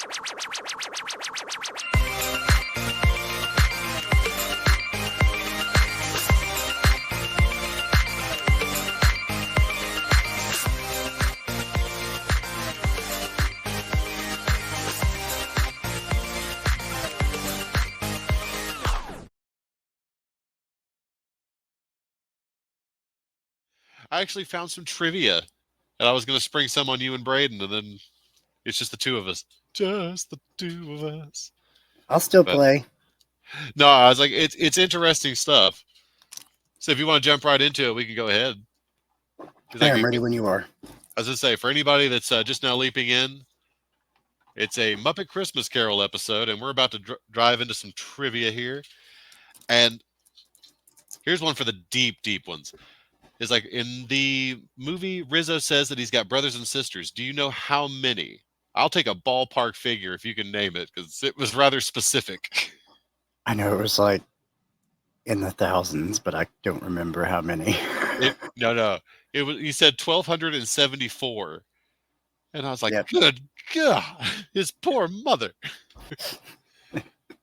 I actually found some trivia, and I was going to spring some on you and Braden, and then it's just the two of us. Just the two of us. I'll still But play. no, I was like, it's interesting stuff. So if you want to jump right into it, we can go ahead. Hey, I'm ready when you are. As I say, for anybody that's just now leaping in, it's a Muppet Christmas Carol episode, and we're about to drive into some trivia here. And here's one for the deep, deep ones. It's like in the movie, Rizzo says that he's got brothers and sisters. Do you know how many? I'll take a ballpark figure if you can name it, because it was rather specific. I know it was like in the thousands, but I don't remember how many. No. It was. He said 1,274, and I was like, Yep. "Good God, his poor mother."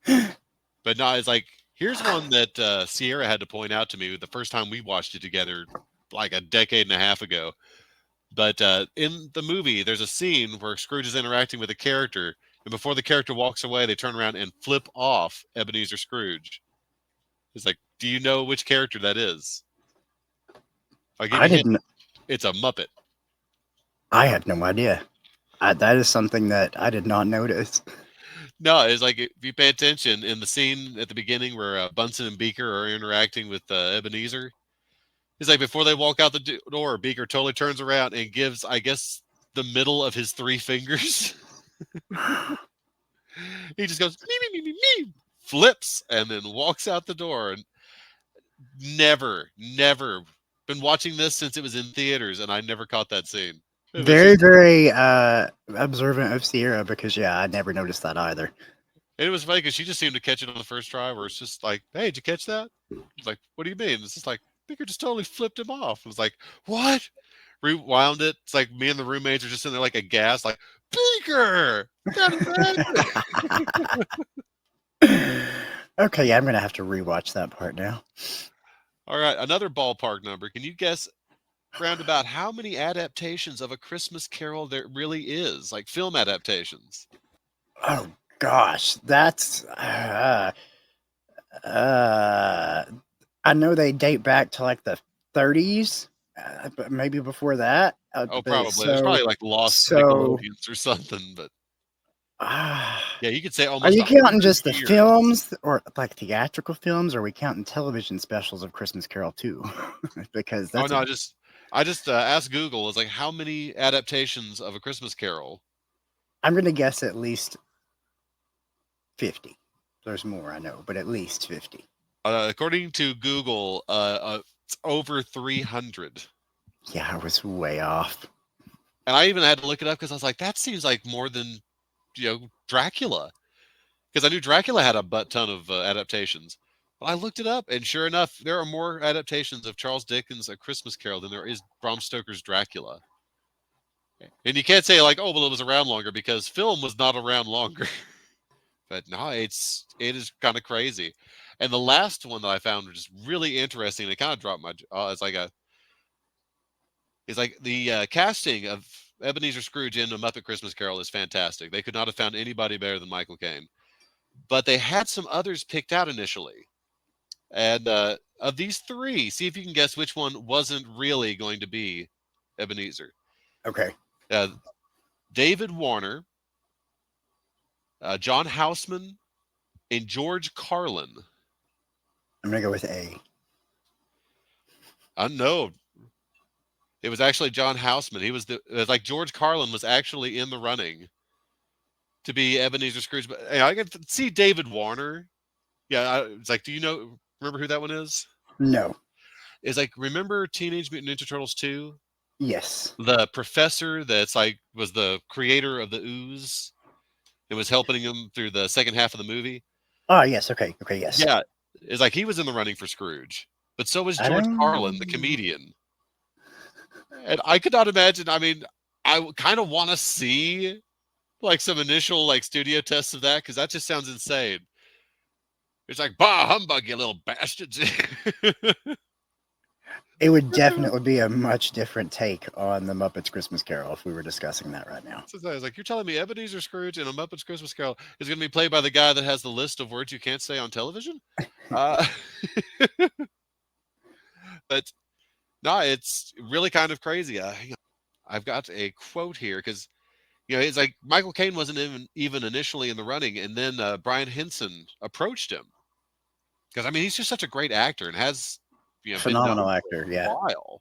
But no, it's like, here's one that Sierra had to point out to me the first time we watched it together, like a decade and a half ago. But in the movie, there's a scene where Scrooge is interacting with a character, and before the character walks away, they turn around and flip off Ebenezer Scrooge. It's like, do you know which character that is? I'll give I you a hint. didn't. It's a Muppet. I had no idea. That is something that I did not notice. No, it's like, if you pay attention in the scene at the beginning where Bunsen and Beaker are interacting with Ebenezer, it's like before they walk out the door, Beaker totally turns around and gives, I guess, the middle of his three fingers. He just goes, me, flips, and then walks out the door. And never been watching this since it was in theaters, and I never caught that scene. Very, very observant of Sierra, because I never noticed that either. And it was funny because she just seemed to catch it on the first try, where it's just like, "Hey, did you catch that?" It's like, "What do you mean?" It's just like, Beaker just totally flipped him off. It was like, "What?" Rewound it. It's like me and the roommates are just sitting there like aghast, like, "Beaker, Okay, I'm gonna have to rewatch that part now. All right, another ballpark number. Can you guess round about how many adaptations of A Christmas Carol there really is, like film adaptations? Oh gosh, that's I know they date back to like the 30s, but maybe before that. Probably. There's probably like Lost Nickelodeons or something, but yeah, you could say almost. Are you counting just the years. films, or like theatrical films, or are we counting television specials of Christmas Carol too? Because that's I just asked Google. It's like, how many adaptations of A Christmas Carol? I'm going to guess at least 50. There's more, I know, but at least 50. According to Google, it's over 300. Yeah, I was way off. And I even had to look it up because I was like, that seems like more than, Dracula. Because I knew Dracula had a butt ton of adaptations. But I looked it up, and sure enough, there are more adaptations of Charles Dickens' A Christmas Carol than there is Bram Stoker's Dracula. And you can't say like, oh, well, it was around longer, because film was not around longer. But no, it is kind of crazy. And the last one that I found was just really interesting. It kind of dropped my it's like the casting of Ebenezer Scrooge in A Muppet Christmas Carol is fantastic. They could not have found anybody better than Michael Caine. But they had some others picked out initially. And of these three, see if you can guess which one wasn't really going to be Ebenezer. Okay. David Warner, John Houseman, and George Carlin. I'm going to go with A. No. It was actually John Houseman. It was like George Carlin was actually in the running to be Ebenezer Scrooge. But I can see David Warner. Yeah, it's like, do you remember who that one is? No. It's like, remember Teenage Mutant Ninja Turtles 2? Yes. The professor that's like was the creator of the ooze and was helping him through the second half of the movie. Oh, yes. Okay, yes. Yeah, it's like he was in the running for Scrooge, but so was George Carlin, the comedian. And I could not imagine. I mean, I kind of want to see like some initial like studio tests of that? Because that just sounds insane. It's like bah humbug, you little bastards. It would definitely be a much different take on the Muppets Christmas Carol if we were discussing that right now. So I was like, you're telling me Ebenezer Scrooge in a Muppets Christmas Carol is going to be played by the guy that has the list of words you can't say on television? Uh, but no, it's really kind of crazy. I've got a quote here because it's like Michael Caine wasn't even initially in the running, and then Brian Henson approached him because I mean he's just such a great actor and has been known Phenomenal for actor, a yeah. while.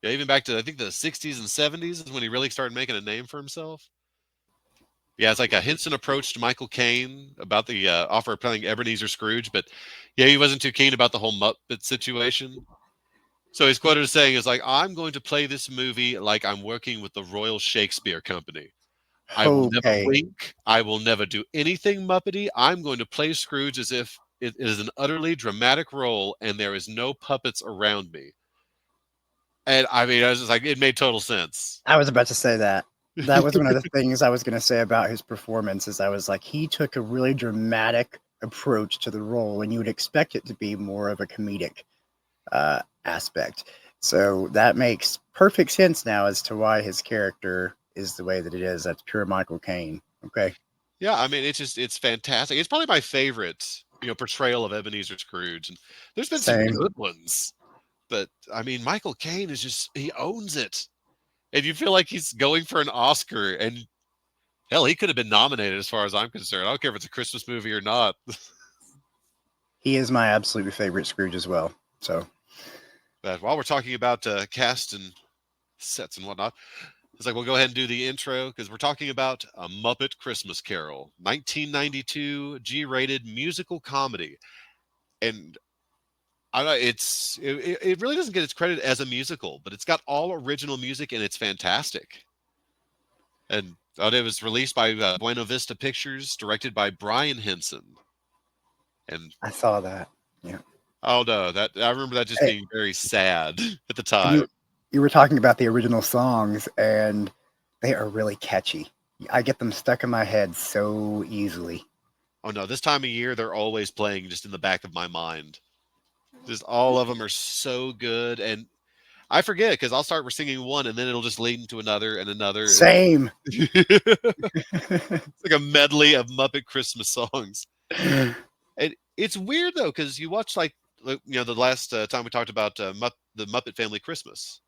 Yeah, even back to I think the '60s and '70s is when he really started making a name for himself. Yeah, it's like Henson approached Michael Caine about the offer of playing Ebenezer Scrooge, but yeah, he wasn't too keen about the whole Muppet situation. So he's quoted as saying, "Is like I'm going to play this movie like I'm working with the Royal Shakespeare Company. I will never Okay. wink. I will never do anything Muppety. I'm going to play Scrooge as if it is an utterly dramatic role and there is no puppets around me." And I mean, I was just like, it made total sense. I was about to say that. That was one of the things I was going to say about his performance is I was like, he took a really dramatic approach to the role, and you would expect it to be more of a comedic aspect. So that makes perfect sense now as to why his character is the way that it is. That's pure Michael Caine. Okay. Yeah, I mean, it's fantastic. It's probably my favorite, portrayal of Ebenezer Scrooge. And there's been some Same. good ones, but I mean, Michael Caine is just he owns it, and you feel like he's going for an Oscar. And hell, he could have been nominated, as far as I'm concerned. I don't care if it's a Christmas movie or not. He is my absolute favorite Scrooge as well. So But while we're talking about cast and sets and whatnot, it's like we'll go ahead and do the intro because we're talking about A Muppet Christmas Carol, 1992 G-rated musical comedy. And I don't know, it really doesn't get its credit as a musical, but it's got all original music and it's fantastic. And it was released by Buena Vista Pictures, directed by Brian Henson. And I saw that. Yeah. oh no, that I remember that just Hey, being very sad at the and time. you were talking about the original songs, and they are really catchy. I get them stuck in my head so easily. Oh no, this time of year they're always playing just in the back of my mind. Just all of them are so good, and I forget because I'll start singing one, and then it'll just lead into another and another, and Same. it's like a medley of Muppet Christmas songs. And it's weird though because you watch the last time we talked about the Muppet Family Christmas,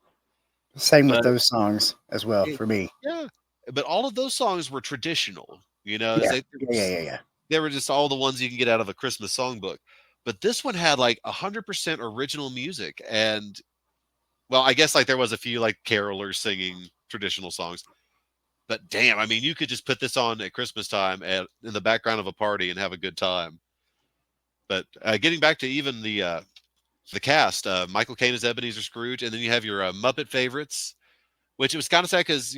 Same with but those songs as well it, for me. yeah, but all of those songs were traditional. Yeah. Yeah. They were just all the ones you can get out of a Christmas songbook. But this one had like 100% original music, and well, I guess like there was a few like carolers singing traditional songs, but damn, I mean, you could just put this on at Christmas time in the background of a party and have a good time. But getting back to even the cast, Michael Caine is Ebenezer Scrooge, and then you have your Muppet favorites, which it was kind of sad because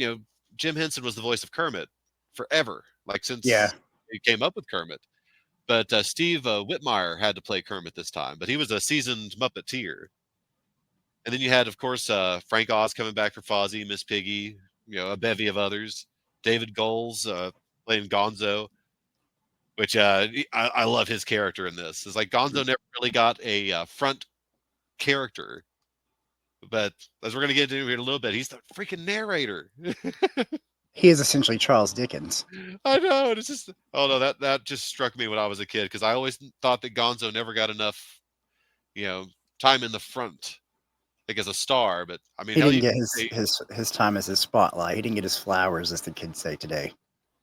Jim Henson was the voice of Kermit forever, like Yeah. since he came up with Kermit. But Steve Whitmire had to play Kermit this time, but he was a seasoned Muppeteer. And then you had, of course, Frank Oz coming back for Fozzie, Miss Piggy, a bevy of others. David Goles playing Gonzo, which I love his character in this. It's like Gonzo never really got a front character, but as we're going to get into here in a little bit, he's the freaking narrator. He is essentially Charles Dickens. I know. It's just, oh no, that just struck me when I was a kid because I always thought that Gonzo never got enough, you know, time in the front, like as a star. But I mean, He hell, didn't you get could his say his his time as his spotlight. He didn't get his flowers, as the kids say today.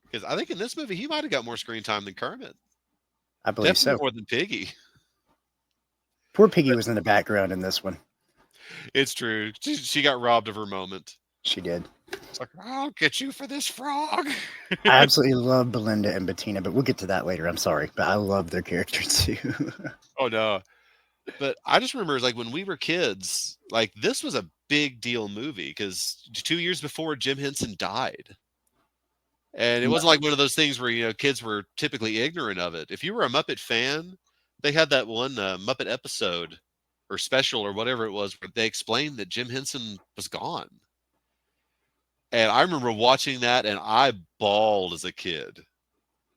because I think in this movie he might have got more screen time than Kermit, I believe definitely so. more than Piggy. Poor Piggy But was in the background in this one. it's true. She got robbed of her moment. She did. It's like I'll get you for this frog. I absolutely love Belinda and Bettina, but we'll get to that later. I'm sorry, but I love their character too. Oh no. But I just remember like when we were kids, like this was a big deal movie because 2 years before Jim Henson died. And it wasn't like one of those things where, kids were typically ignorant of it. If you were a Muppet fan, they had that one Muppet episode or special or whatever it was where they explained that Jim Henson was gone. And I remember watching that, and I bawled as a kid.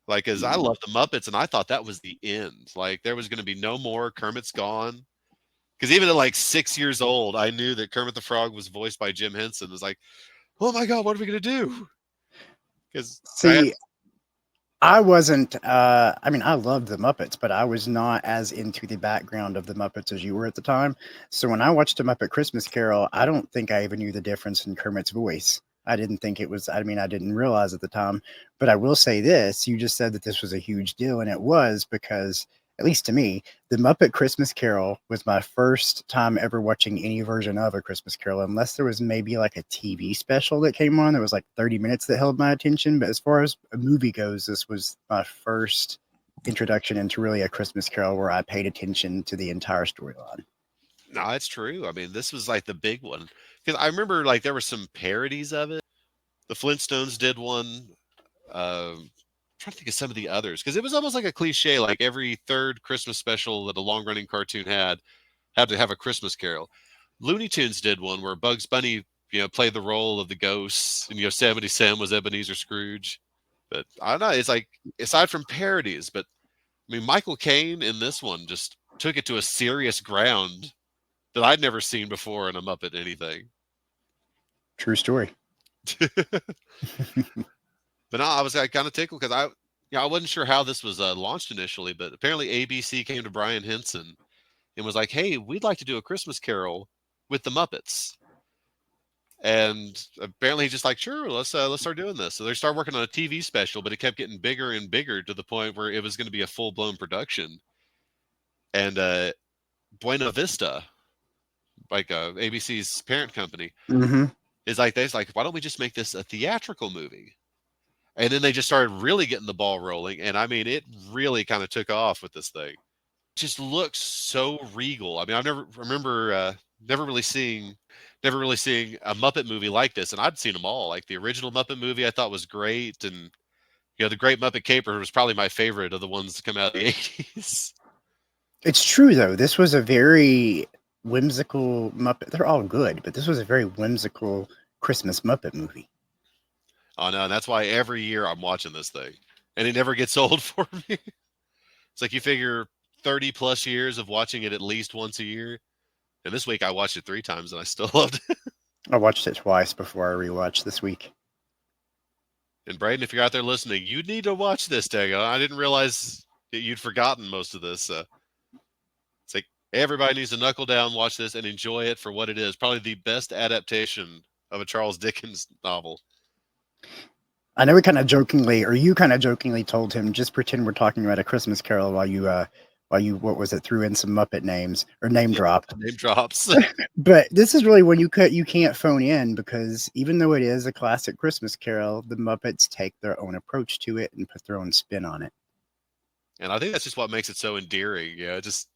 Like, as I loved the Muppets, and I thought that was the end. Like, there was going to be no more. Kermit's gone. Because even at like 6 years old, I knew that Kermit the Frog was voiced by Jim Henson. It was like, oh my God, what are we going to do? Because I had, See, I wasn't. I mean, I loved the Muppets, but I was not as into the background of the Muppets as you were at the time. So when I watched A Muppet Christmas Carol, I don't think I even knew the difference in Kermit's voice. I didn't think it was. I mean, I didn't realize at the time. But I will say this: you just said that this was a huge deal, and it was because, at least to me, the Muppet Christmas Carol was my first time ever watching any version of A Christmas Carol, unless there was maybe like a TV special that came on that was like 30 minutes that held my attention. But as far as a movie goes, this was my first introduction into really A Christmas Carol where I paid attention to the entire storyline. no, it's true. I mean, this was like the big one. Because I remember like there were some parodies of it. The Flintstones did one. Trying to think of some of the others because it was almost like a cliche. Like every third Christmas special that a long running cartoon had to have a Christmas Carol. Looney Tunes did one where Bugs Bunny, played the role of the ghosts, and Yosemite Sam was Ebenezer Scrooge. But I don't know. It's like aside from parodies, but I mean Michael Caine in this one just took it to a serious ground that I'd never seen before in a Muppet anything. True story. But no, I was like, kind of tickled because I wasn't sure how this was launched initially, but apparently ABC came to Brian Henson and was like, "Hey, we'd like to do a Christmas Carol with the Muppets." And apparently he's just like, "Sure, let's start doing this." So they started working on a TV special, but it kept getting bigger and bigger to the point where it was going to be a full blown production. And Buena Vista, like ABC's parent company, Mm-hmm. is like, they're like, "Why don't we just make this a theatrical movie?" And then they just started really getting the ball rolling. And I mean, it really kind of took off with this thing. Just looks so regal. I mean, I've never remember never really seeing a Muppet movie like this, and I'd seen them all. Like the original Muppet movie, I thought was great, and the Great Muppet Caper was probably my favorite of the ones that come out of the '80s. It's true though. This was a very whimsical Muppet. They're all good, but this was a very whimsical Christmas Muppet movie. Oh no, and that's why every year I'm watching this thing, and it never gets old for me. It's like you figure 30 plus years of watching it at least once a year, and this week I watched it 3 times, and I still loved it. I watched it twice before I rewatched this week. And Braden, if you're out there listening, you need to watch this, Dago. I didn't realize that you'd forgotten most of this. It's like everybody needs to knuckle down, watch this, and enjoy it for what it is. Probably the best adaptation of a Charles Dickens novel. I know we kind of jokingly, or you kind of jokingly told him, just pretend we're talking about A Christmas Carol while you, what was it, threw in some Muppet names or name dropped. Name drops. But this is really when you can't phone in because even though it is a classic Christmas Carol, the Muppets take their own approach to it and put their own spin on it. And I think that's just what makes it so endearing. Just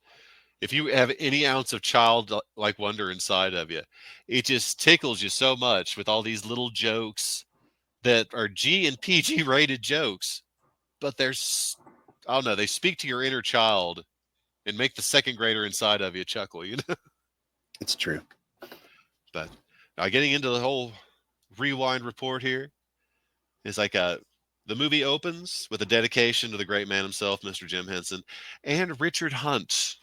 if you have any ounce of childlike wonder inside of you, it just tickles you so much with all these little jokes that are G and PG rated jokes, but I don't know, they speak to your inner child and make the second grader inside of you chuckle. It's true. But getting into the whole rewind report here is like the movie opens with a dedication to the great man himself, Mr. Jim Henson, and Richard Hunt.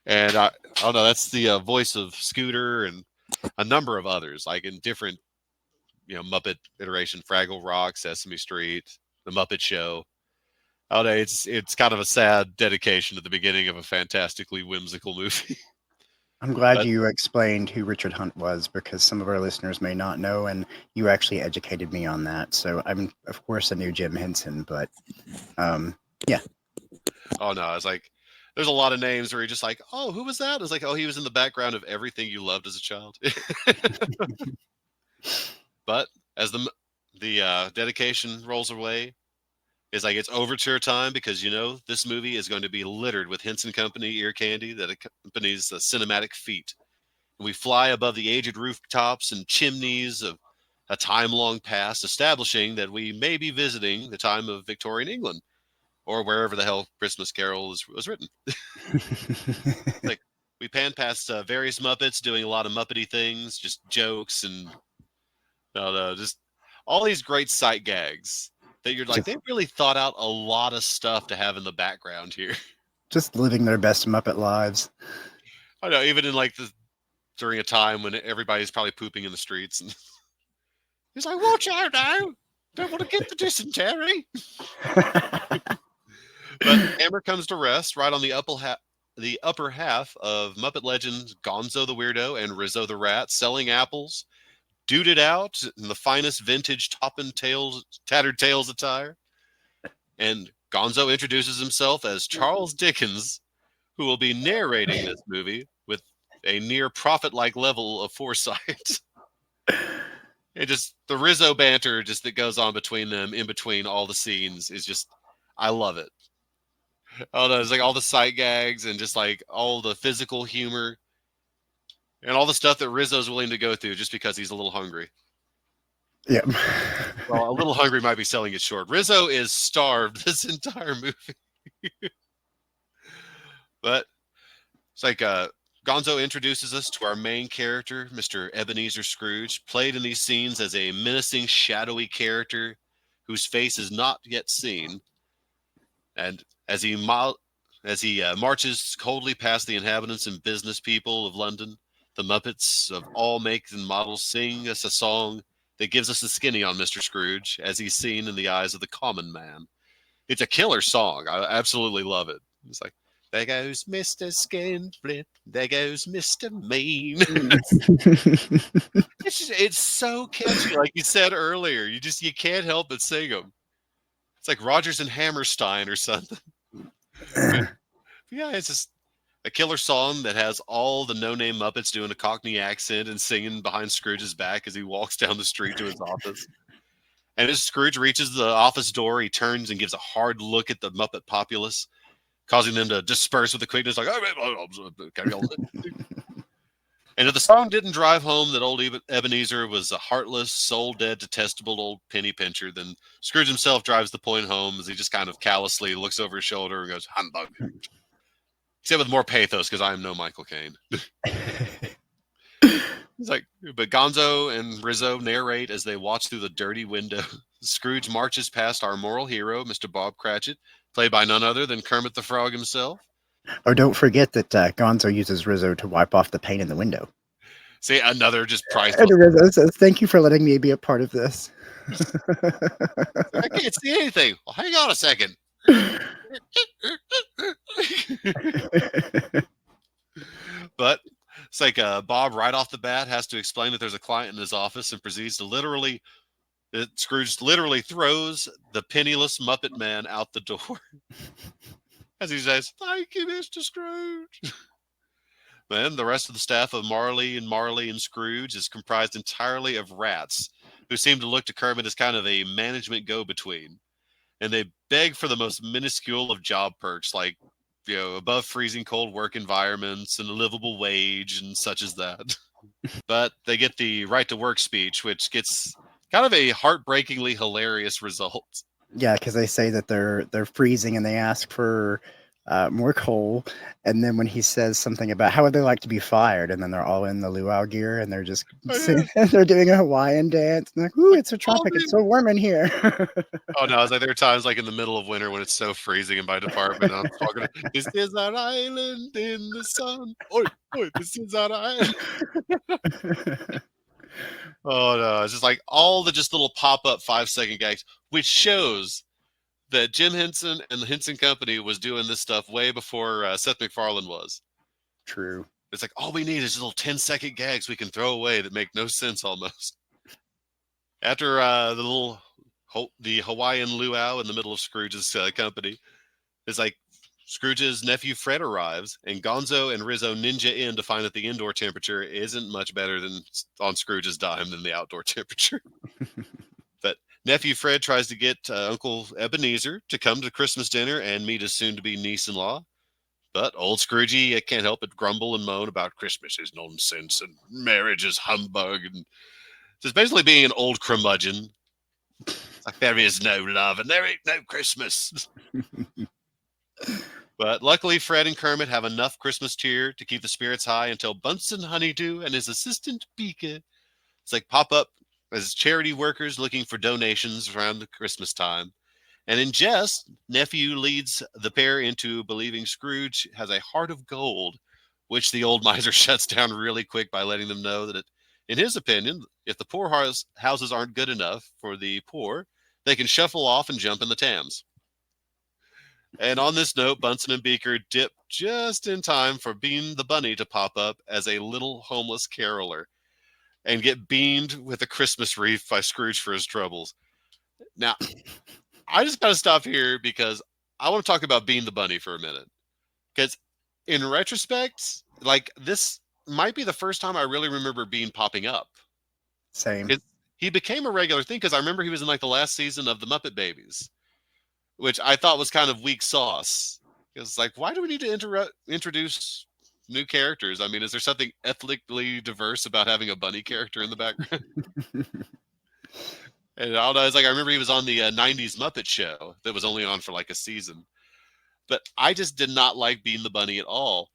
And I don't know, that's the voice of Scooter and a number of others, like in different, Muppet iteration, Fraggle Rock, Sesame Street, The Muppet Show. Oh no, it's kind of a sad dedication at the beginning of a fantastically whimsical movie. I'm glad But you explained who Richard Hunt was because some of our listeners may not know, and you actually educated me on that. So I'm, of course, a new Jim Henson, but yeah. oh no, it's like there's a lot of names where you're just like, oh, who was that? It's like, oh, he was in the background of everything you loved as a child. But as the dedication rolls away, it's like it's overture time because this movie is going to be littered with Henson Company ear candy that accompanies the cinematic feat. And we fly above the aged rooftops and chimneys of a time long past, establishing that we may be visiting the time of Victorian England or wherever the hell Christmas Carol was written. Like we pan past various Muppets doing a lot of Muppety things, just jokes and No, just all these great sight gags that you're like, Just they really thought out a lot of stuff to have in the background here. just living their best Muppet lives. I know, even in like during a time when everybody's probably pooping in the streets, and he's like, "Watch out now! Don't want to get the dysentery." But Hammer comes to rest right on the upper half of Muppet legends Gonzo the Weirdo and Rizzo the Rat, selling apples, duded out in the finest vintage tattered tails attire. And Gonzo introduces himself as Charles Dickens, who will be narrating this movie with a near prophet-like level of foresight. And just the Rizzo banter just that goes on between them in between all the scenes is just, I love it. Oh no, it's like all the sight gags and just like all the physical humor and all the stuff that Rizzo's willing to go through just because he's a little hungry. Yeah. Well, a little hungry might be selling it short. Rizzo is starved this entire movie. But it's like Gonzo introduces us to our main character, Mr. Ebenezer Scrooge, played in these scenes as a menacing, shadowy character whose face is not yet seen. And as he marches coldly past the inhabitants and business people of London, the Muppets of all makes and models sing us a song that gives us a skinny on Mr. Scrooge as he's seen in the eyes of the common man. It's a killer song. I absolutely love it. It's like, there goes Mr. Skinflint, there goes Mr. Mean. It's so catchy, like you said earlier. You can't help but sing them. It's like Rodgers and Hammerstein or something. Yeah, it's just a killer song that has all the no-name Muppets doing a Cockney accent and singing behind Scrooge's back as he walks down the street to his office. And as Scrooge reaches the office door, he turns and gives a hard look at the Muppet populace, causing them to disperse with a quickness like, and if the song didn't drive home that old Ebenezer was a heartless, soul-dead, detestable old penny pincher, then Scrooge himself drives the point home as he just kind of callously looks over his shoulder and goes, humbug. Except with more pathos, because I am no Michael Caine. It's like, but Gonzo and Rizzo narrate as they watch through the dirty window. Scrooge marches past our moral hero, Mr. Bob Cratchit, played by none other than Kermit the Frog himself. Oh, don't forget that Gonzo uses Rizzo to wipe off the paint in the window. See, another just priceless. And Rizzo says, "Thank you for letting me be a part of this." I can't see anything. Well, hang on a second. But it's like Bob right off the bat has to explain that there's a client in his office and proceeds to Scrooge literally throws the penniless Muppet Man out the door. As he says, "Thank you, Mr. Scrooge." Then the rest of the staff of Marley and Scrooge is comprised entirely of rats who seem to look to Kermit as kind of a management go-between. And they beg for the most minuscule of job perks, like, above freezing cold work environments and a livable wage and such as that. But they get the right to work speech, which gets kind of a heartbreakingly hilarious result. Yeah, because they say that they're freezing and they ask for more coal, and then when he says something about how would they like to be fired, and then they're all in the luau gear and they're just they're doing a Hawaiian dance. And like, ooh, it's a tropic. It's so warm in here. Oh no, it's like there are times like in the middle of winter when it's so freezing in my department. I'm talking. This is our island in the sun. Oi, this is our island. Oh no, it's just like all the just little pop-up 5-second gags, which shows that Jim Henson and the Henson Company was doing this stuff way before Seth MacFarlane was. True. It's like all we need is little 10-second gags we can throw away that make no sense almost. After the Hawaiian luau in the middle of Scrooge's company, it's like Scrooge's nephew Fred arrives, and Gonzo and Rizzo ninja in to find that the indoor temperature isn't much better than on Scrooge's dime than the outdoor temperature. But nephew Fred tries to get Uncle Ebenezer to come to Christmas dinner and meet his soon-to-be niece-in-law. But old Scroogey can't help but grumble and moan about Christmas is nonsense and marriage is humbug. And just basically being an old curmudgeon. It's like there is no love and there ain't no Christmas. But luckily, Fred and Kermit have enough Christmas cheer to keep the spirits high until Bunsen Honeydew and his assistant Beaker, it's like pop up as charity workers looking for donations around the Christmas time. And in jest, nephew leads the pair into believing Scrooge has a heart of gold, which the old miser shuts down really quick by letting them know that, in his opinion, if the houses aren't good enough for the poor, they can shuffle off and jump in the Thames. And on this note, Bunsen and Beaker dip just in time for Bean the Bunny to pop up as a little homeless caroler and get beamed with a Christmas wreath by Scrooge for his troubles. Now, I just got to stop here because I want to talk about Bean the Bunny for a minute. Because in retrospect, like this might be the first time I really remember Bean popping up. Same. He became a regular thing because I remember he was in like the last season of the Muppet Babies, which I thought was kind of weak sauce. Because like, why do we need to introduce new characters? I mean, is there something ethnically diverse about having a bunny character in the background? And I don't know. It's like I remember he was on the '90s Muppet Show that was only on for like a season, but I just did not like Bean the Bunny at all.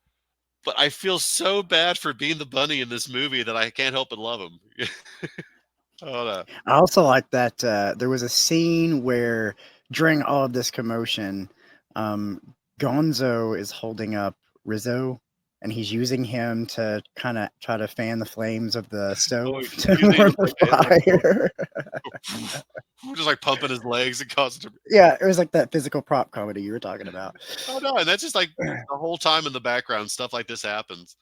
But I feel so bad for Bean the Bunny in this movie that I can't help but love him. Oh no. I also like that there was a scene where during all of this commotion, Gonzo is holding up Rizzo, and he's using him to kind of try to fan the flames of the stove to warm the fire. Just like pumping his legs and causing. Yeah, it was like that physical prop comedy you were talking about. Oh no, and that's just like the whole time in the background, stuff like this happens.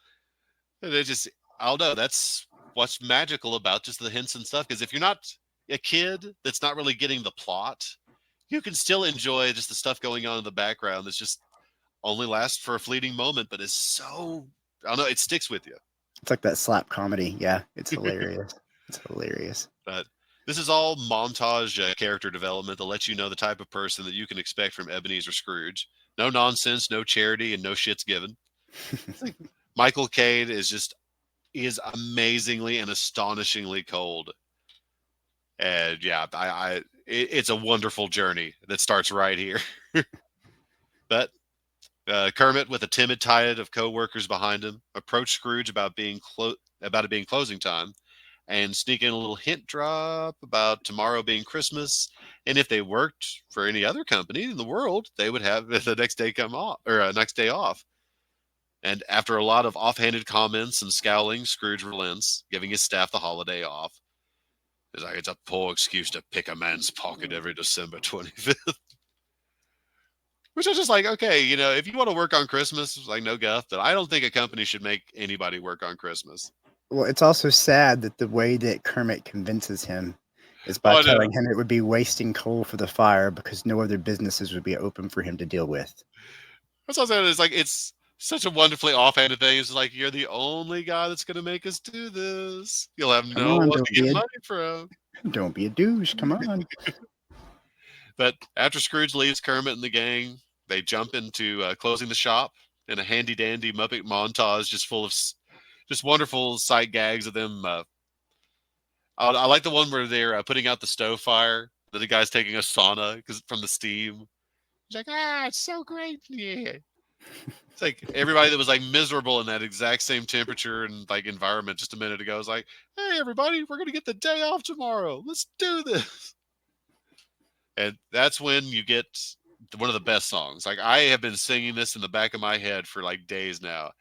And it just, I don't know. That's what's magical about just the Henson stuff. Because if you're not a kid that's not really getting the plot, you can still enjoy just the stuff going on in the background. That's just only lasts for a fleeting moment, but is so, I don't know, it sticks with you. It's like that slap comedy. Yeah, it's hilarious. It's hilarious. But this is all montage character development to let you know the type of person that you can expect from Ebenezer Scrooge. No nonsense, no charity, and no shits given. Like Michael Caine is amazingly and astonishingly cold. And yeah, it's a wonderful journey that starts right here. But Kermit, with a timid tide of co-workers behind him, approached Scrooge about it being closing time, and sneak in a little hint drop about tomorrow being Christmas, and if they worked for any other company in the world, they would have the next day next day off. And after a lot of offhanded comments and scowling, Scrooge relents, giving his staff the holiday off. It's like, it's a poor excuse to pick a man's pocket every December 25th. Which I was just like, okay, if you want to work on Christmas, like no guff, but I don't think a company should make anybody work on Christmas. Well, it's also sad that the way that Kermit convinces him is by telling him it would be wasting coal for the fire because no other businesses would be open for him to deal with. That's what I'm saying. It's like, it's such a wonderfully offhanded thing. It's like, you're the only guy that's going to make us do this. You'll have no one to get money from. Don't be a douche. Come on. But after Scrooge leaves Kermit and the gang, they jump into closing the shop in a handy-dandy Muppet montage just full of just wonderful sight gags of them. I like the one where they're putting out the stove fire, that the guy's taking a sauna from the steam. He's like, it's so great. Yeah. It's like everybody that was like miserable in that exact same temperature and like environment just a minute ago is like, hey, everybody, we're going to get the day off tomorrow. Let's do this. And that's when you get one of the best songs. Like, I have been singing this in the back of my head for like days now.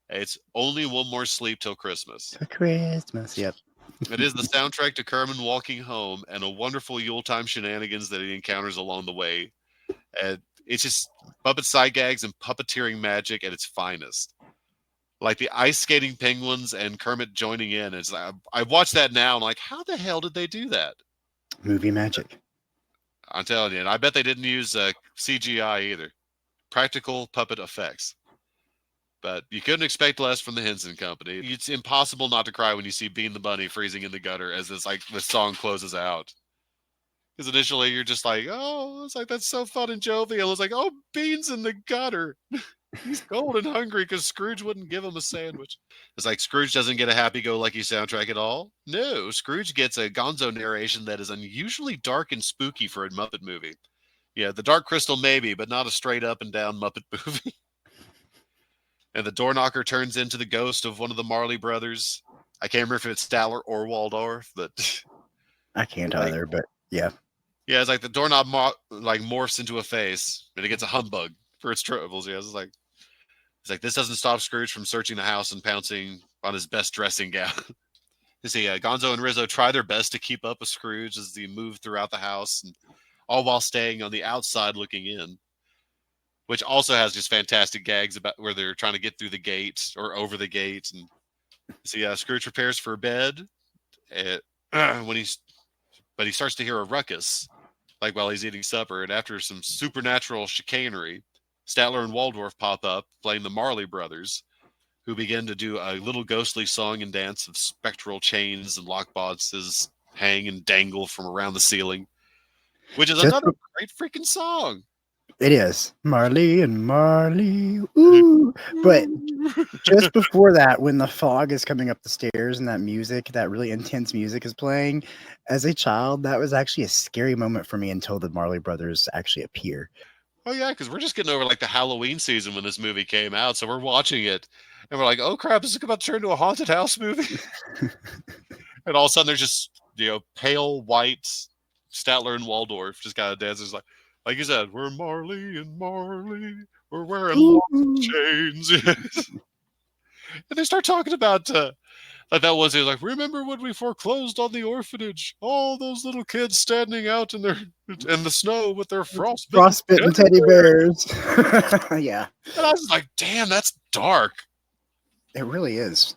It's Only One More Sleep Till Christmas. For Christmas, yep. It is the soundtrack to Kermit walking home and a wonderful Yuletime shenanigans that he encounters along the way. And it's just Muppet side gags and puppeteering magic at its finest. Like the ice skating penguins and Kermit joining in. It's like, I watch that now and I'm like, how the hell did they do that? Movie magic. I'm telling you, and I bet they didn't use CGI either. Practical puppet effects. But you couldn't expect less from the Henson Company. It's impossible not to cry when you see Bean the Bunny freezing in the gutter as this song closes out. Because initially you're just like, oh, it's like, that's so fun and jovial. It's like, oh, Bean's in the gutter. He's cold and hungry because Scrooge wouldn't give him a sandwich. It's like Scrooge doesn't get a happy-go-lucky soundtrack at all. No, Scrooge gets a gonzo narration that is unusually dark and spooky for a Muppet movie. Yeah, the Dark Crystal maybe, but not a straight up and down Muppet movie. And the door knocker turns into the ghost of one of the Marley brothers. I can't remember if it's Statler or Waldorf, but I can't Like, either, but yeah. yeah, it's like the doorknob like morphs into a face, and it gets a humbug for its troubles. Yeah, it's like this doesn't stop Scrooge from searching the house and pouncing on his best dressing gown. You see, Gonzo and Rizzo try their best to keep up with Scrooge as they move throughout the house, and all while staying on the outside looking in, which also has just fantastic gags about where they're trying to get through the gate or over the gate. And see, Scrooge prepares for bed at, when he's, but he starts to hear a ruckus, like while he's eating supper. And after some supernatural chicanery, Statler and Waldorf pop up playing the Marley Brothers, who begin to do a little ghostly song and dance of spectral chains and lockboxes hang and dangle from around the ceiling, which is Just another great freaking song. it is Marley and Marley. Ooh, but just before that, when the fog is coming up the stairs and that music, that really intense music is playing, as a child, that was actually a scary moment for me until the Marley Brothers actually appear. Oh yeah, because we're just getting over like the Halloween season when this movie came out, so we're watching it and we're like, "Oh crap, is it about to turn into a haunted house movie?" And all of a sudden, there's just pale white Statler and Waldorf just kind of dances like you said, we're Marley and Marley, we're wearing locks and Ooh. chains, and they start talking about like that was like, remember when we foreclosed on the orphanage? All those little kids standing out in the snow with their frostbitten Frostbitten teddy teddy bear. bears. Yeah, And I was like, damn, that's dark. it really is.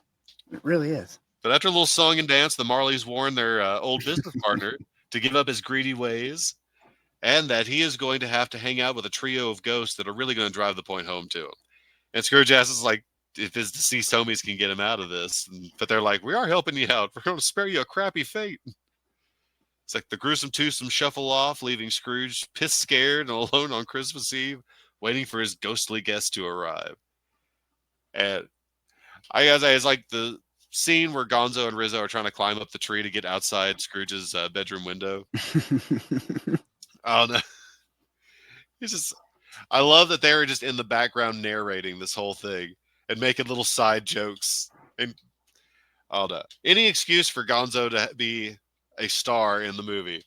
It really is. But after a little song and dance, the Marleys warn their old business partner to give up his greedy ways and that he is going to have to hang out with a trio of ghosts that are really going to drive the point home to him. And Scrooge asks, like, if his deceased homies can get him out of this. But they're like, we are helping you out. We're going to spare you a crappy fate. It's like the gruesome twosome shuffle off, leaving Scrooge pissed, scared, and alone on Christmas Eve, waiting for his ghostly guest to arrive. And I guess it's like the scene where Gonzo and Rizzo are trying to climb up the tree to get outside Scrooge's bedroom window. Oh no, it's just I love that they were just in the background narrating this whole thing and making little side jokes and all that. Any excuse for Gonzo to be a star in the movie,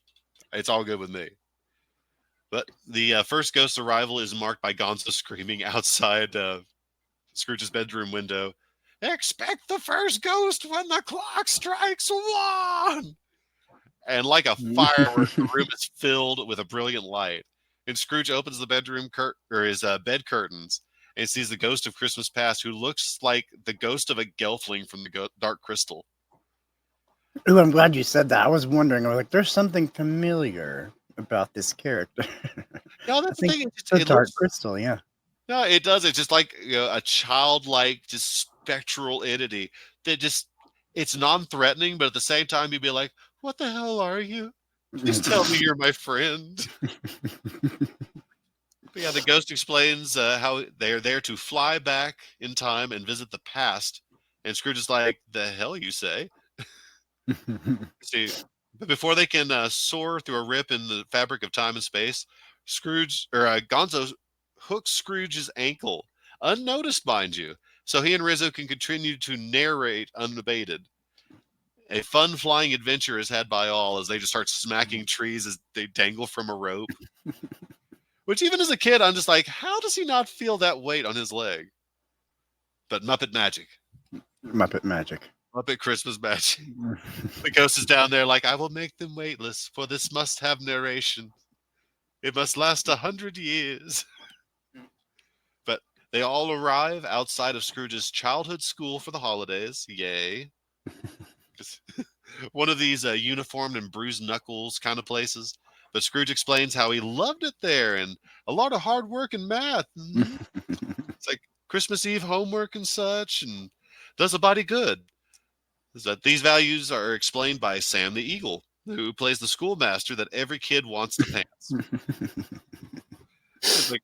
it's all good with me. But the first ghost arrival is marked by Gonzo screaming outside Scrooge's bedroom window, "Expect the first ghost when the clock strikes one!" And like a firework, the room is filled with a brilliant light. And Scrooge opens the bedroom or his bed curtains and sees the ghost of Christmas Past, who looks like the ghost of a gelfling from the Dark Crystal. Ooh, I'm glad you said that. I was wondering. I was like, there's something familiar about this character. No, I that's the think thing. the It Dark looks Crystal. Yeah. no, it does. It's just like a childlike, just spectral entity that just it's non-threatening, but at the same time, you'd be like, "What the hell are you? Please tell me you're my friend." But yeah, the ghost explains how they're there to fly back in time and visit the past. And Scrooge is like, "The hell you say?" See, but before they can soar through a rip in the fabric of time and space, Scrooge or Gonzo hooks Scrooge's ankle, unnoticed, mind you, so he and Rizzo can continue to narrate unabated. A fun flying adventure is had by all as they just start smacking trees as they dangle from a rope. Which even as a kid, I'm just like, how does he not feel that weight on his leg? But Muppet magic. Muppet magic. Muppet Christmas magic. The ghost is down there like, I will make them weightless, for this must have narration. It must last 100 years. But they all arrive outside of Scrooge's childhood school for the holidays. Yay. One of these uniformed and bruised knuckles kind of places. But Scrooge explains how he loved it there and a lot of hard work and math. It's like Christmas Eve homework and such, and does a body good. Is that these values are explained by Sam the Eagle, who plays the schoolmaster that every kid wants to pants. It's like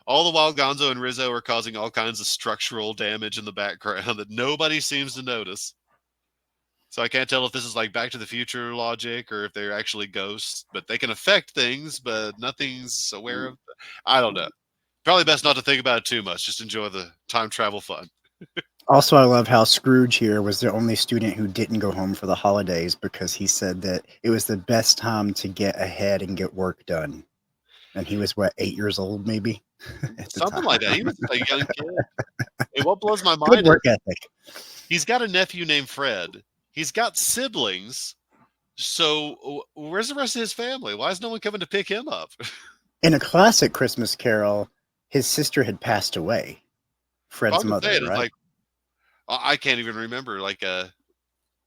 all the while Gonzo and Rizzo are causing all kinds of structural damage in the background that nobody seems to notice. So I can't tell if this is like Back to the Future logic or if they're actually ghosts, but they can affect things, but nothing's aware of. I don't know. Probably best not to think about it too much. Just enjoy the time travel fun. Also, I love how Scrooge here was the only student who didn't go home for the holidays because he said that it was the best time to get ahead and get work done. And he was, what, 8 years old, maybe, at the Something time. like that. He was a young kid. And what blows my Good mind is work ethic. he's got a nephew named Fred. He's got siblings. So where's the rest of his family? Why is no one coming to pick him up? In a classic Christmas Carol, his sister had passed away, I'm Fred's just mother, saying, it's right? like I can't even remember. Like, but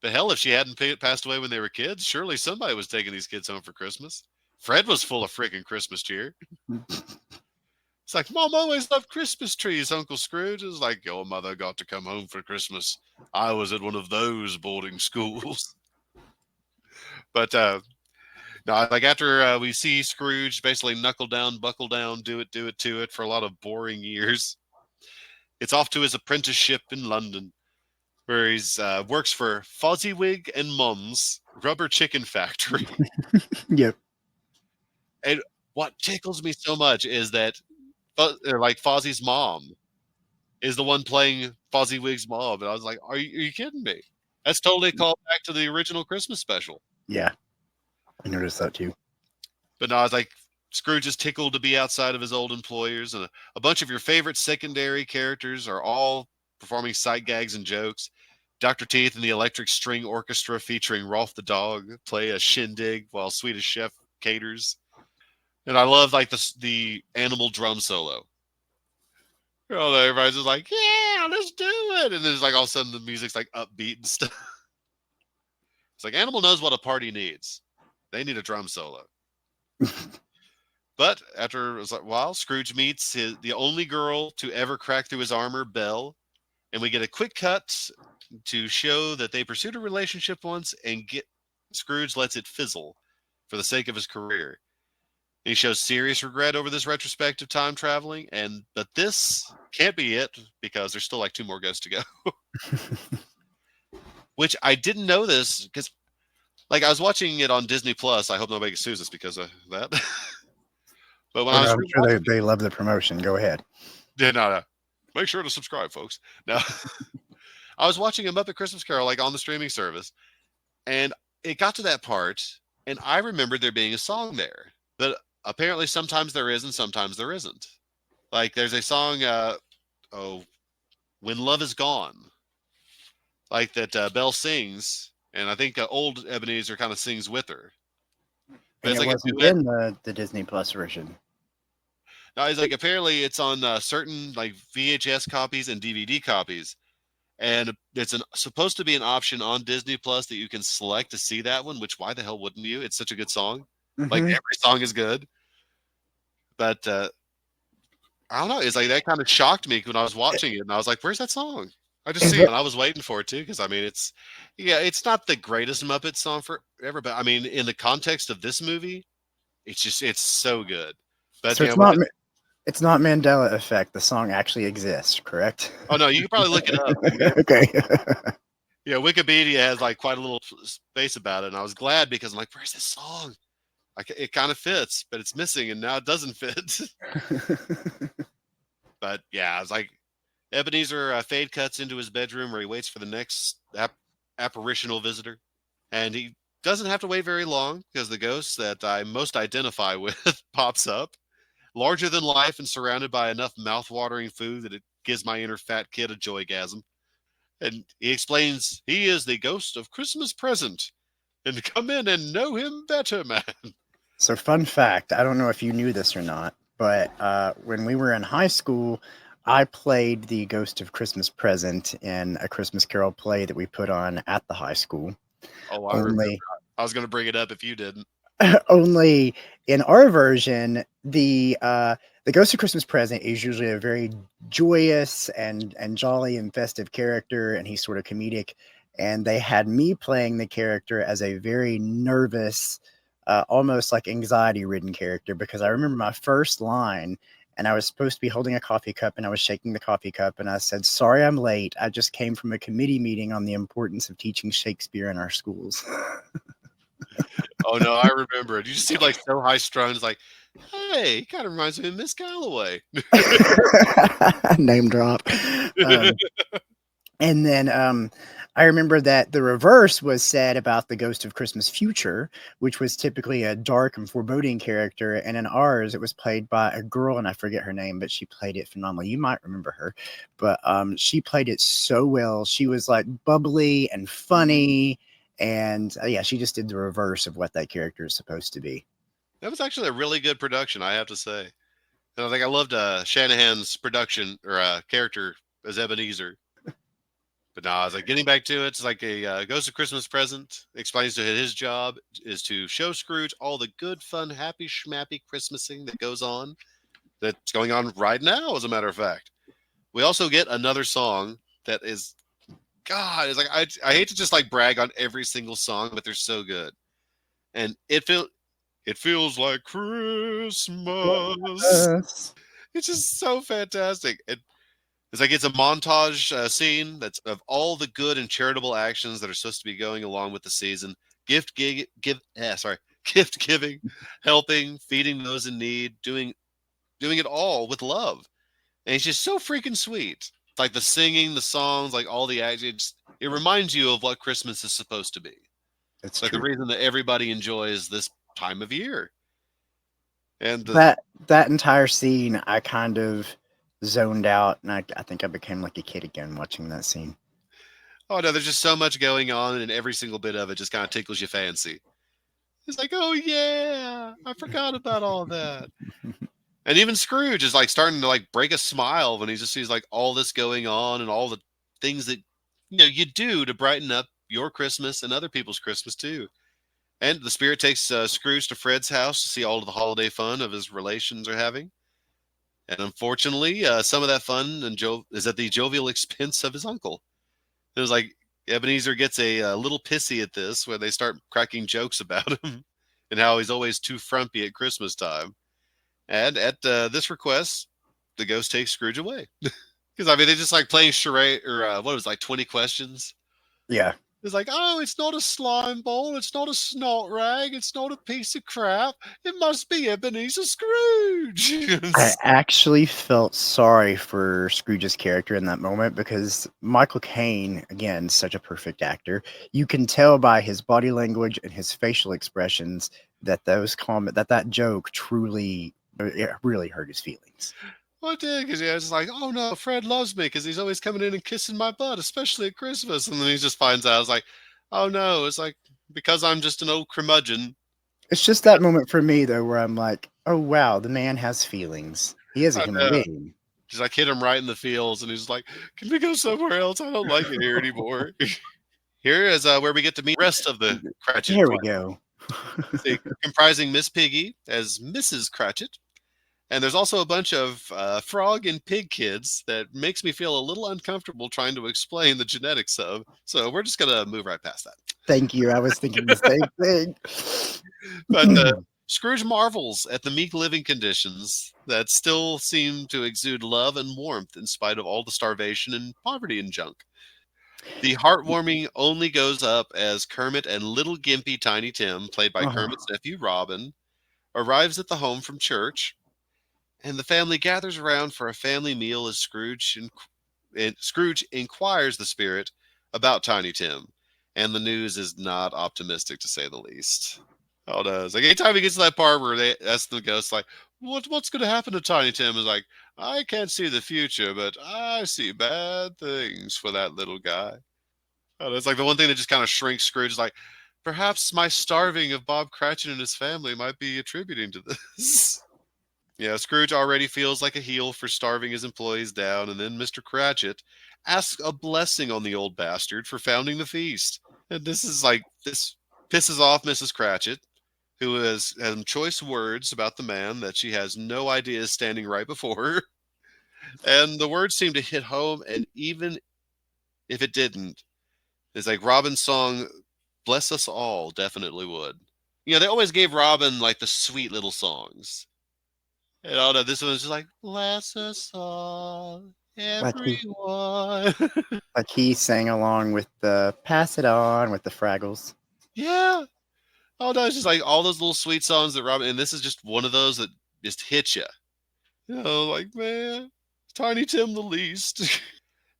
hell, if she hadn't passed away when they were kids, surely somebody was taking these kids home for Christmas. Fred was full of freaking Christmas cheer. It's like, Mom always loved Christmas trees, Uncle Scrooge. It's like, your mother got to come home for Christmas. I was at one of those boarding schools. But no, like after we see Scrooge basically knuckle down, buckle down, do it to it for a lot of boring years, it's off to his apprenticeship in London, where he's works for Fozziewig and Mum's rubber chicken factory. Yep. And what tickles me so much is that, like Fozzie's mom is the one playing Fozziewig's mom, and I was like, are you kidding me? That's totally called back to the original Christmas special. Yeah, I noticed that too. But no, I was like, Scrooge is tickled to be outside of his old employers, and a bunch of your favorite secondary characters are all performing sight gags and jokes. Dr. Teeth and the Electric String Orchestra featuring Rolf the dog play a shindig while Swedish Chef caters. And I love like the animal drum solo. Everybody's just like, yeah, let's do it. And then it's like all of a sudden the music's like upbeat and stuff. It's like Animal knows what a party needs. They need a drum solo. But after a while, Scrooge meets the only girl to ever crack through his armor, Belle. And we get a quick cut to show that they pursued a relationship once and Scrooge lets it fizzle for the sake of his career. He shows serious regret over this retrospective time traveling, but this can't be it because there's still like 2 more ghosts to go. Which I didn't know this because, like, I was watching it on Disney Plus. I hope nobody sues us because of that. But when I was I'm sure they love the promotion. Go ahead. Yeah, no. Make sure to subscribe, folks. Now, I was watching A Muppet Christmas Carol like on the streaming service, and it got to that part, and I remembered there being a song there. But apparently sometimes there is and sometimes there isn't. Like there's a song, When Love Is Gone, like that Belle sings, and I think old Ebenezer kind of sings with her. But and it wasn't in the Disney Plus version. No, it's like apparently it's on certain like VHS copies and DVD copies, and it's supposed to be an option on Disney Plus that you can select to see that one. Which why the hell wouldn't you? It's such a good song. Mm-hmm. Like every song is good, but I don't know. It's like that kind of shocked me when I was watching it, and I was like, "Where's that song?" I just see it, and I was waiting for it too because I mean, it's not the greatest Muppet song forever, but I mean, in the context of this movie, it's so good. But so it's not Mandela Effect. The song actually exists, correct? Oh no, you can probably look it up. Okay. Yeah, Wikipedia has like quite a little space about it, and I was glad because I'm like, "Where's this song?" It kind of fits, but it's missing, and now it doesn't fit. But yeah, I was like, Ebenezer fade cuts into his bedroom where he waits for the next apparitional visitor, and he doesn't have to wait very long because the ghost that I most identify with pops up, larger than life and surrounded by enough mouth-watering food that it gives my inner fat kid a joygasm. And he explains he is the ghost of Christmas present, and come in and know him better, man. So fun fact, I don't know if you knew this or not, but when we were in high school, I played the Ghost of Christmas Present in a Christmas Carol play that we put on at the high school. Oh, I remember. I was going to bring it up if you didn't. Only in our version, the Ghost of Christmas Present is usually a very joyous and jolly and festive character, and he's sort of comedic. And they had me playing the character as a very nervous, almost like anxiety-ridden character, because I remember my first line, and I was supposed to be holding a coffee cup, and I was shaking the coffee cup, and I said, "Sorry, I'm late. I just came from a committee meeting on the importance of teaching Shakespeare in our schools." Oh no, I remember it. You just seem like so high strung. It's like, hey, he kind of reminds me of Miss Galloway. Name drop. And then I remember that the reverse was said about the Ghost of Christmas Future, which was typically a dark and foreboding character. And in ours, it was played by a girl, and I forget her name, but she played it phenomenally. You might remember her, but she played it so well. She was like bubbly and funny. And yeah, she just did the reverse of what that character is supposed to be. That was actually a really good production, I have to say. And I think I loved Shanahan's production or character as Ebenezer. But no, I was like getting back to it. It's like a Ghost of Christmas Present explains to his job is to show Scrooge all the good, fun, happy, schmappy Christmasing that goes on. That's going on right now, as a matter of fact. We also get another song that is God. It's like I hate to just like brag on every single song, but they're so good. And it feels like Christmas. Yes. It's just so fantastic. It's like it's a montage scene that's of all the good and charitable actions that are supposed to be going along with the season. Gift giving, helping, feeding those in need, doing it all with love. And it's just so freaking sweet. Like the singing, the songs, like all the actions. It reminds you of what Christmas is supposed to be. It's Like the true. reason that everybody enjoys this time of year. And the That entire scene, I kind of zoned out, and I think I became like a kid again watching that scene. oh no, there's just so much going on, and every single bit of it just kind of tickles your fancy. It's like, oh yeah, I forgot about all that. And even Scrooge is like starting to like break a smile when he just sees like all this going on and all the things that you do to brighten up your Christmas and other people's Christmas too. And the spirit takes Scrooge to Fred's house to see all of the holiday fun of his relations are having. And unfortunately, some of that fun is at the jovial expense of his uncle. It was like Ebenezer gets a little pissy at this when they start cracking jokes about him and how he's always too frumpy at Christmas time. And at this request, the ghost takes Scrooge away. Because I mean, they just like playing charade or what was it, like 20 questions. Yeah. It's like, oh, it's not a slime ball, it's not a snot rag, it's not a piece of crap. It must be Ebenezer Scrooge. I actually felt sorry for Scrooge's character in that moment because Michael Caine, again, such a perfect actor. You can tell by his body language and his facial expressions that that joke truly it really hurt his feelings. Well, it did, because it's like, oh no, Fred loves me because he's always coming in and kissing my butt, especially at Christmas. And then he just finds out, it's like, oh no, it's like, because I'm just an old curmudgeon. It's just that moment for me though where I'm like, "Oh wow, the man has feelings. He is a I human know. being." Just like hit him right in the feels, and he's like, can we go somewhere else? I don't like it here anymore. Here is where we get to meet the rest of the Cratchit Here we clan. go. See, comprising Miss Piggy as Mrs. Cratchit. And there's also a bunch of frog and pig kids that makes me feel a little uncomfortable trying to explain the genetics of. So we're just going to move right past Thank you. I was thinking the same thing. that. But Scrooge marvels at the meek living conditions that still seem to exude love and warmth in spite of all the starvation and poverty and junk. The heartwarming only goes up as Kermit and little gimpy Tiny Tim, played by Uh-huh. Kermit's nephew Robin, arrives at the home from church, and the family gathers around for a family meal as Scrooge inquires the spirit about Tiny Tim, and the news is not optimistic to say the least. Oh no! It's like anytime he gets to that part where they ask the ghost, like, what's going to happen to Tiny Tim?" Is like, I can't see the future, but I see bad things for that little guy. Oh, it's like the one thing that just kind of shrinks Scrooge. Is like, perhaps my starving of Bob Cratchit and his family might be attributing to this. Yeah, Scrooge already feels like a heel for starving his employees down, and then Mr. Cratchit asks a blessing on the old bastard for founding the feast. And this pisses off Mrs. Cratchit, who has had choice words about the man that she has no idea is standing right before her. And the words seem to hit home, and even if it didn't, it's like Robin's song, Bless Us All, definitely would. They always gave Robin like the sweet little songs. And oh no, this one's just like, bless us all, Like he everyone. like he sang along with the Pass It On with the Fraggles. Yeah. Oh no, it's just like all those little sweet songs that Robin, and this is just one of those that just hit you. Like, man, Tiny Tim the least.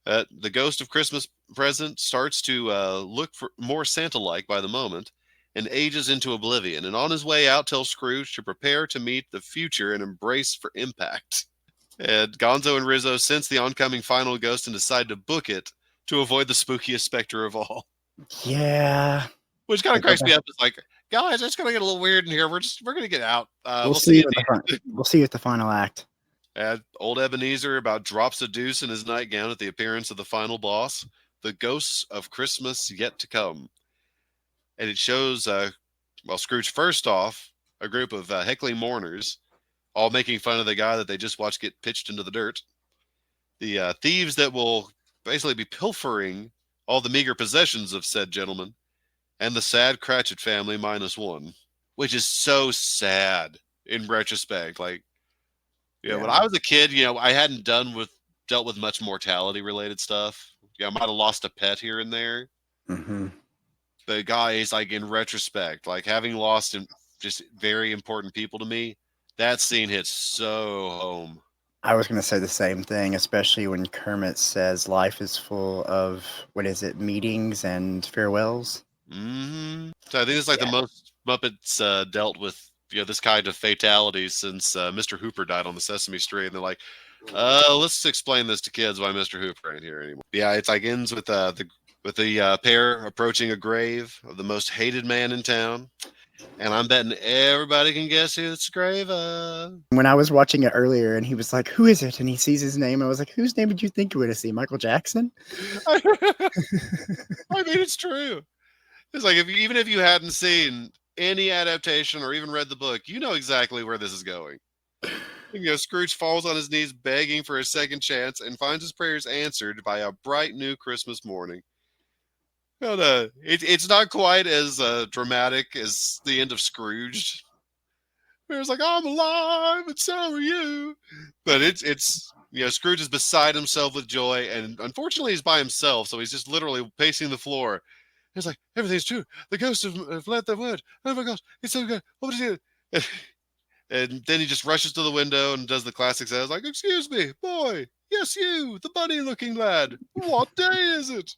The ghost of Christmas present starts to look for more Santa-like by the moment and ages into oblivion. And on his way out, tells Scrooge to prepare to meet the future and embrace for impact. And Gonzo and Rizzo sense the oncoming final ghost and decide to book it to avoid the spookiest specter of all. Yeah. Which kind They of go cracks me back. up. It's like, guys, it's gonna get a little weird in here. We're gonna get out. We'll We'll see see you you at the at front. the end. We'll see you at the final act. And old Ebenezer about drops a deuce in his nightgown at the appearance of the final boss, the ghosts of Christmas yet to come. And it shows, Scrooge first off, a group of heckling mourners, all making fun of the guy that they just watched get pitched into the dirt. The thieves that will basically be pilfering all the meager possessions of said gentleman, and the sad Cratchit family -1, which is so sad in retrospect. Like, when I was a kid, I hadn't dealt with much mortality related stuff. I might have lost a pet here and there. Mm-hmm. But guys, like in retrospect, like having lost just very important people to me, that scene hits so home. I was going to say the same thing, especially when Kermit says life is full of, what is it, meetings and farewells. So I think it's like the Yeah. most Muppets dealt with this kind of fatality since Mr. Hooper died on the Sesame Street, and they're like, let's explain this to kids why Mr. Hooper ain't here anymore. Yeah, it's like ends with the pair approaching a grave of the most hated man in town, and I'm betting everybody can guess who it's the grave of. When I was watching it earlier and he was like, who is it? And he sees his name. I was like, whose name did you think you would have seen? Michael Jackson? I mean, it's true. It's like even if you hadn't seen any adaptation or even read the book, you know exactly where this is going. Scrooge falls on his knees begging for a second chance and finds his prayers answered by a bright new Christmas morning. It's not quite as dramatic as the end of Scrooge. Where it's like, I'm alive and so are you. But it's Scrooge is beside himself with joy, and unfortunately he's by himself, so he's just literally pacing the floor. It's like, everything's true. The ghosts have let their word. Oh my gosh, it's so good. What is it? And then he just rushes to the window and does the classic says, like, excuse me, boy. Yes, you, the bunny-looking lad. What day is it?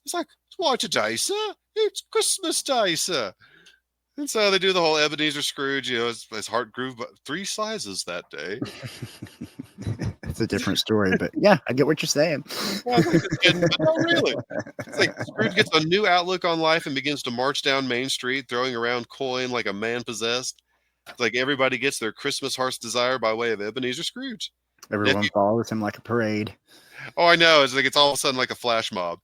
It's like, why today, sir? It's Christmas Day, sir. And so they do the whole Ebenezer Scrooge, his heart grew 3 sizes that day. It's a different story, but yeah, I get what you're saying. Well, I was just kidding, but no, really. It's like Scrooge gets a new outlook on life and begins to march down Main Street, throwing around coin like a man possessed. It's like everybody gets their Christmas heart's desire by way of Ebenezer Scrooge. Everyone follows him like a parade. Oh, I know. It's like it's all of a sudden like a flash mob.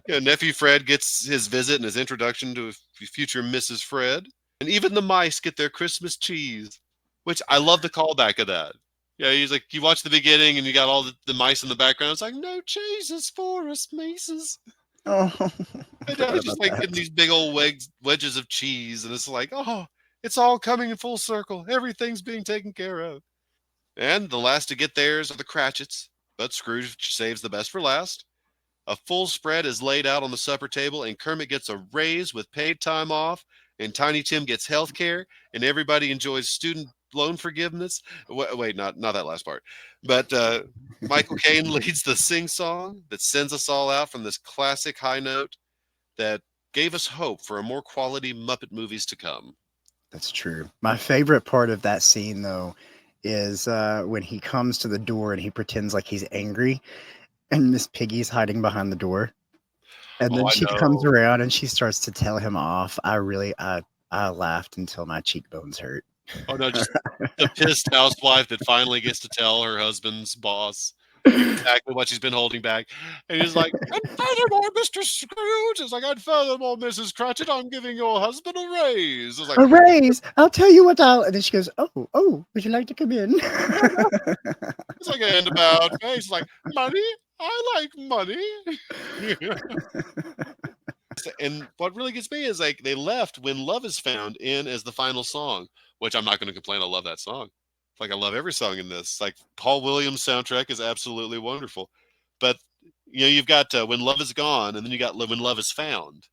Nephew Fred gets his visit and his introduction to future Mrs. Fred. And even the mice get their Christmas cheese, which I love the callback of that. Yeah, he's like, you watch the beginning and you got all the mice in the background. It's like, no cheeses for us, mices. Oh, And now they're just like getting these big old wedges of cheese. And it's like, oh, it's all coming in full circle. Everything's being taken care of. And the last to get theirs are the Cratchits. But Scrooge saves the best for last. A full spread is laid out on the supper table, and Kermit gets a raise with paid time off, and Tiny Tim gets health care, and everybody enjoys student loan forgiveness. Wait, not that last part. But Michael Caine leads the sing-song that sends us all out from this classic high note that gave us hope for a more quality Muppet movies to come. That's true. My favorite part of that scene, though, is when he comes to the door and he pretends like he's angry, and Miss Piggy's hiding behind the door. And Oh, then I she comes know. around and she starts to tell him off. I laughed until my cheekbones hurt. Oh, no, just the pissed housewife that finally gets to tell her husband's boss exactly what she's been holding back. And he's like, and furthermore, Mr. Scrooge is like, and furthermore, Mrs. Cratchit, I'm giving your husband a raise. It's like, A raise! I'll tell you what I'll. And then she goes, oh, would you like to come in? it's like an end about face. Like, money? I like money. And what really gets me is like they left When Love Is Found in as the final song, which I'm not going to complain. I love that song. Like I love every song in this. Like Paul Williams' soundtrack is absolutely wonderful. But you've got When Love Is Gone, and then you got When Love Is Found.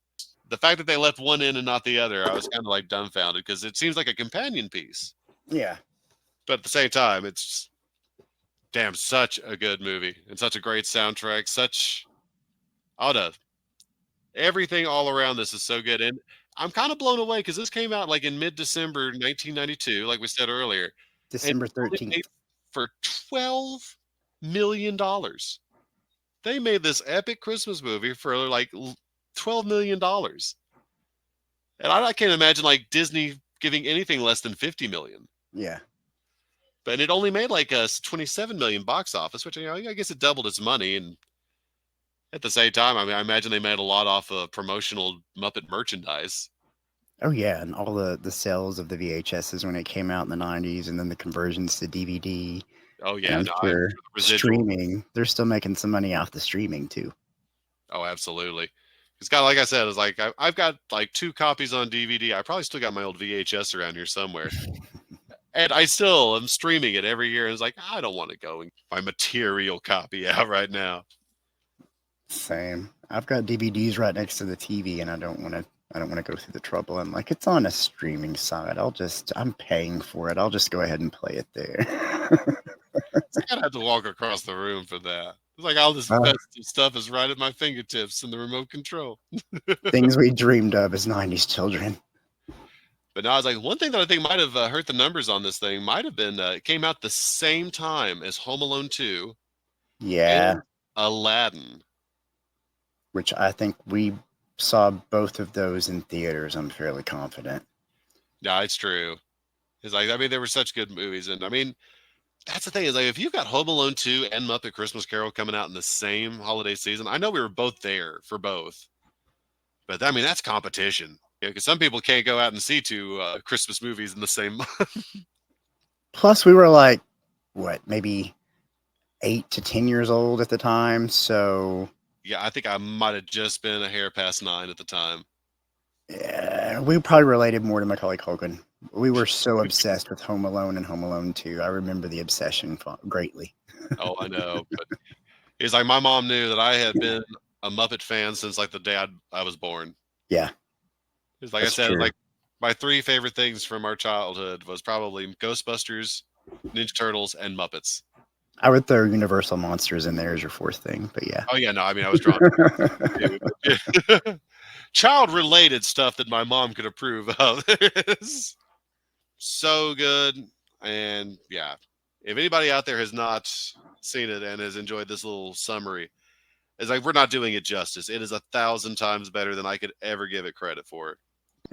The fact that they left one in and not the other, I was kind of like dumbfounded because it seems like a companion piece. Yeah. But at the same time, it's Damn, such a good movie and such a great soundtrack. Such, oh no, everything all around this is so good. And I'm kind of blown away because this came out like in mid-December 1992, like we said earlier, and December it only made 13th. for $12 million. They made this epic Christmas movie for like $12 million, and I can't imagine like Disney giving anything less than 50 million. Yeah. But it only made like a 27 million box office, which I guess it doubled its money. And at the same time, I mean, I imagine they made a lot off of promotional Muppet merchandise. Oh yeah, and all the sales of the VHSs when it came out in the 90s, and then the conversions to DVD, Oh and yeah, I'm no, I'm sure sure the residual. streaming, they're still making some money off the streaming too. Oh, absolutely. It's kind of like I said, it's like I've got like 2 copies on DVD. I probably still got my old VHS around here somewhere, and I still am streaming it every year. And it's like I don't want to go and my material copy out right now. Same. I've got DVDs right next to the TV, and I don't want to go through the trouble. I'm like, it's on a streaming site. I'm paying for it. I'll just go ahead and play it there. I gotta have to walk across the room for that. It's like all this Uh, festive stuff is right at my fingertips in the remote control. Things we dreamed of as 90s children. But now I was like, one thing that I think might have hurt the numbers on this thing might have been it came out the same time as Home Alone 2 Yeah, and Aladdin. which I think we saw both of those in theaters, I'm fairly confident. Yeah, it's true. It's like, I mean, they were such good movies. And I mean, that's the thing is like, if you've got Home Alone 2 and Muppet Christmas Carol coming out in the same holiday season, I know we were both there for both. But I mean, that's competition. Yeah, because some people can't go out and see 2 Christmas movies in the same month. Plus, we were like, what, maybe 8 to 10 years old at the time. So, Yeah, I think I might have just been a hair past 9 at the time. yeah, we probably related more to Macaulay Culkin. We were so obsessed with Home Alone and Home Alone 2. I remember the obsession greatly. Oh, I know. But it's like my mom knew that I had been a Muppet fan since like the day I was born. Yeah, It's like I that's said, true. like my 3 favorite things from our childhood was probably Ghostbusters, Ninja Turtles, and Muppets. I would throw Universal Monsters in there as your fourth thing, but yeah. Oh yeah, no, I mean I was drawn to it too, but child-related stuff that my mom could approve of. It's so good, and yeah, if anybody out there has not seen it and has enjoyed this little summary, it's like we're not doing it justice. It is 1,000 times better than I could ever give it credit for.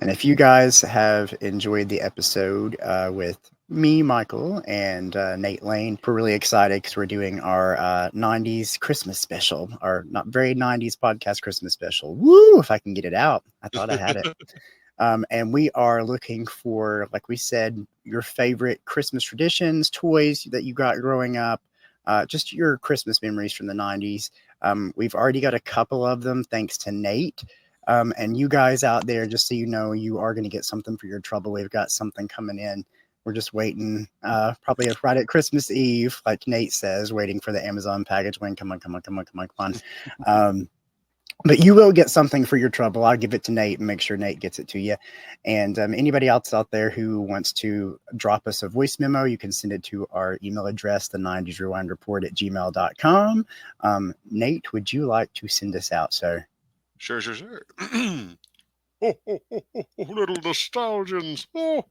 And if you guys have enjoyed the episode with me, Michael, and Nate Lane, we're really excited because we're doing our 90s Christmas special, our not very 90s podcast Christmas special. Woo! If I can get it out. I thought I had it. And we are looking for, like we said, your favorite Christmas traditions, toys that you got growing up, just your Christmas memories from the 90s. We've already got a couple of them thanks to Nate. And you guys out there, just so you know, you are going to get something for your trouble. We've got something coming in. We're just waiting, probably right at Christmas Eve, like Nate says, waiting for the Amazon package. When come on. But you will get something for your trouble. I'll give it to Nate and make sure Nate gets it to you. And anybody else out there who wants to drop us a voice memo, you can send it to our email address, the 90srewindreport@gmail.com. Nate, would you like to send us out, sir? Sure. Little nostalgians. I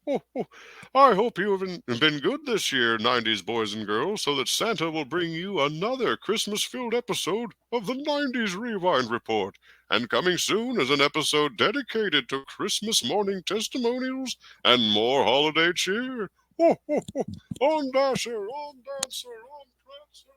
hope you have been good this year, 90s boys and girls, so that Santa will bring you another Christmas-filled episode of the 90s Rewind Report. And coming soon is an episode dedicated to Christmas morning testimonials and more holiday cheer. On Dasher, on Dancer, on Prancer.